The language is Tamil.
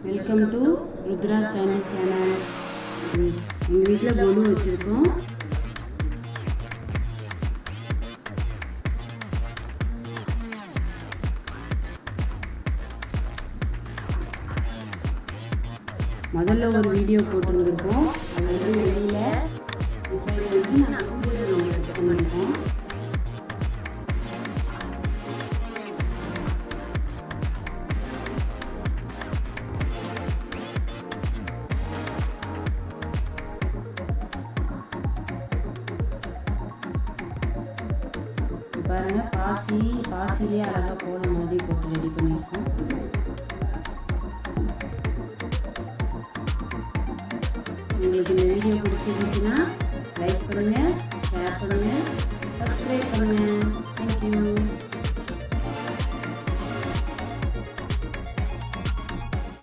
வெல்கம் டு ருத்ரா ஸ்டாண்டி சேனல். எங்கள் வீட்டில் கொலு வச்சுருக்கோம். முதல்ல ஒரு வீடியோ போட்டுருந்துருக்கோம். அது வந்து வெளியில் இப்போ இது வந்து நாங்கள் பூஜை ரூம் செட் பண்ணியிருக்கோம். பாருங்கள், பாசிலே அழகாக போன மாதிரி போட்டு ரெடி பண்ணியிருக்கோம். உங்களுக்கு இந்த வீடியோ பிடிச்சிருந்துச்சுன்னா லைக் பண்ணுங்கள், ஷேர் பண்ணுங்கள், சப்ஸ்கிரைப் பண்ணுங்கள்.